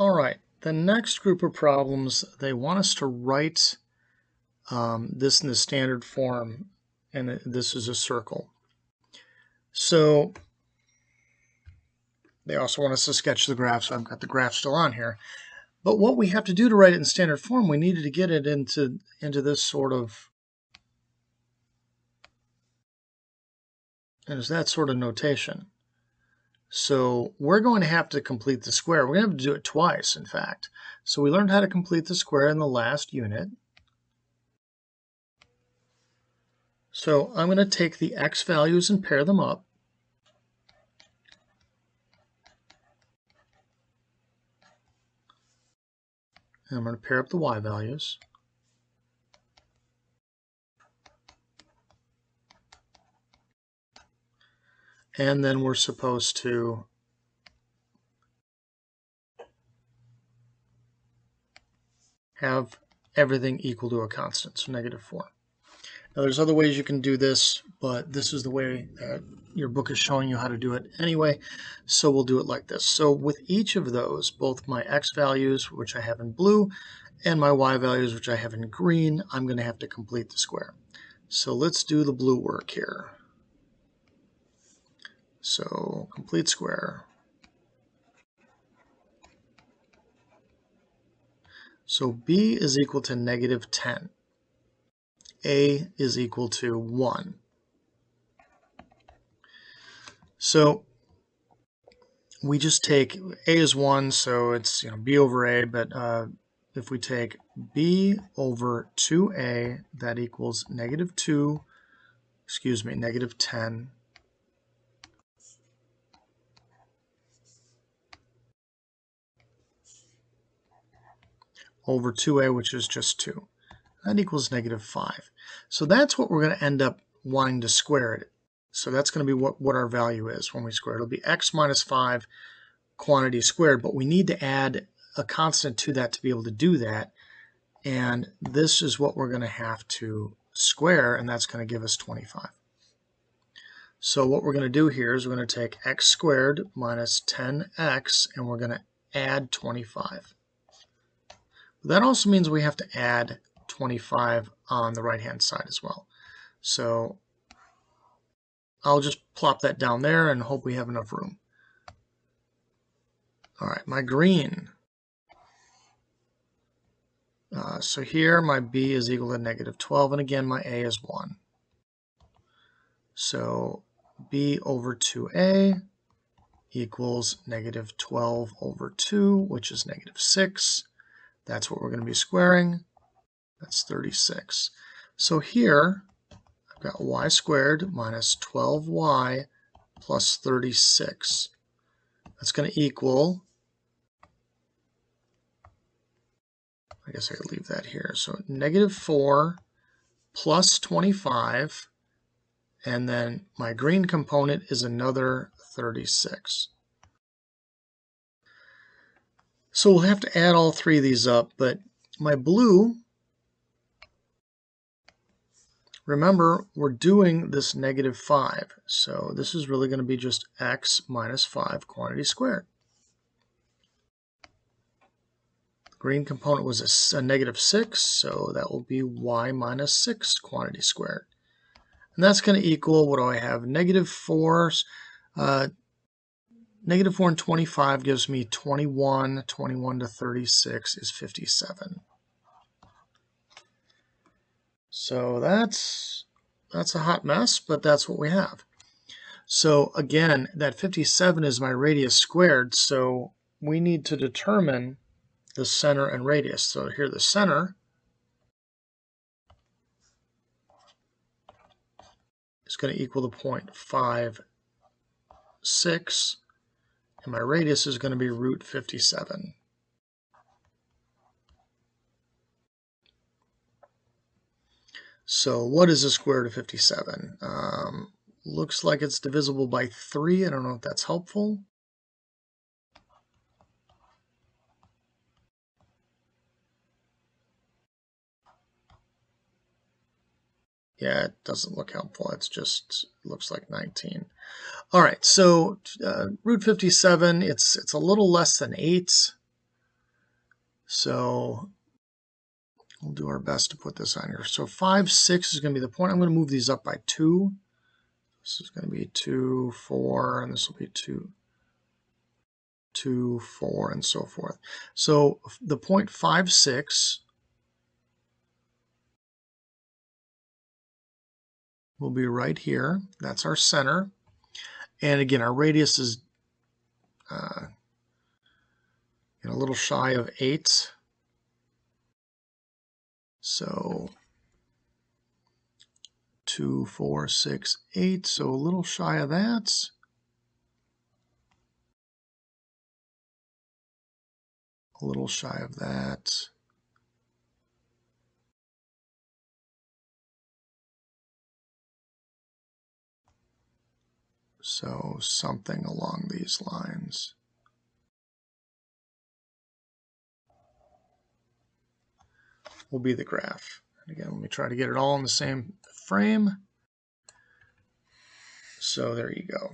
All right, the next group of problems, they want us to write this in the standard form, and this is a circle. So they also want us to sketch the graph, so I've got the graph still on here. But what we have to do to write it in standard form, we needed to get it into this sort of, and it's that sort of notation. So we're going to have to complete the square. We're going to have to do it twice, in fact. So we learned how to complete the square in the last unit. So I'm going to take the x values and pair them up. And I'm going to pair up the y values. And then we're supposed to have everything equal to a constant, so -4. Now there's other ways you can do this, but this is the way that your book is showing you how to do it anyway, so we'll do it like this. So with each of those, both my x values, which I have in blue, and my y values, which I have in green, I'm going to have to complete the square. So let's do the blue work here. So complete square. So b is equal to -10. A is equal to 1. So we just take, A is 1, so it's b over A, but if we take b over 2a, that equals -10 over 2a, which is just 2. That equals -5. So that's what we're going to end up wanting to square it. So that's going to be what our value is when we square it. It'll be x minus 5 quantity squared, but we need to add a constant to that to be able to do that. And this is what we're going to have to square, and that's going to give us 25. So what we're going to do here is we're going to take x squared minus 10x, and we're going to add 25. That also means we have to add 25 on the right-hand side as well. So I'll just plop that down there and hope we have enough room. All right, my green. So here my b is equal to -12, and again my a is 1. So b over 2a equals -12 over 2, which is -6. That's what we're going to be squaring. That's 36. So here I've got y squared minus 12y plus 36. That's going to equal, I guess I could leave that here. So -4 plus 25, and then my green component is another 36. So we'll have to add all three of these up, but my blue, remember, we're doing this -5, so this is really going to be just x minus 5 quantity squared. The green component was a -6, so that will be y minus 6 quantity squared. And that's going to equal, what do I have? -4. -4 and 25 gives me 21. 21 to 36 is 57. So that's a hot mess, but that's what we have. So again, that 57 is my radius squared, so we need to determine the center and radius. So here the center is going to equal the point 5, 6, and my radius is going to be root 57. So what is the square root of 57? Looks like it's divisible by 3. I don't know if that's helpful. Yeah, it doesn't look helpful. It's just looks like 19. All right, so root 57, it's a little less than 8. So we'll do our best to put this on here. So 5, 6 is going to be the point. I'm going to move these up by 2. This is going to be 2, 4, and this will be 2, 2, 4, and so forth. So the point 5, 6 will be right here. That's our center. And again, our radius is a little shy of 8. So 2, 4, 6, 8. So a little shy of that. A little shy of that. So something along these lines. Will be the graph. And again, let me try to get it all in the same frame. So there you go.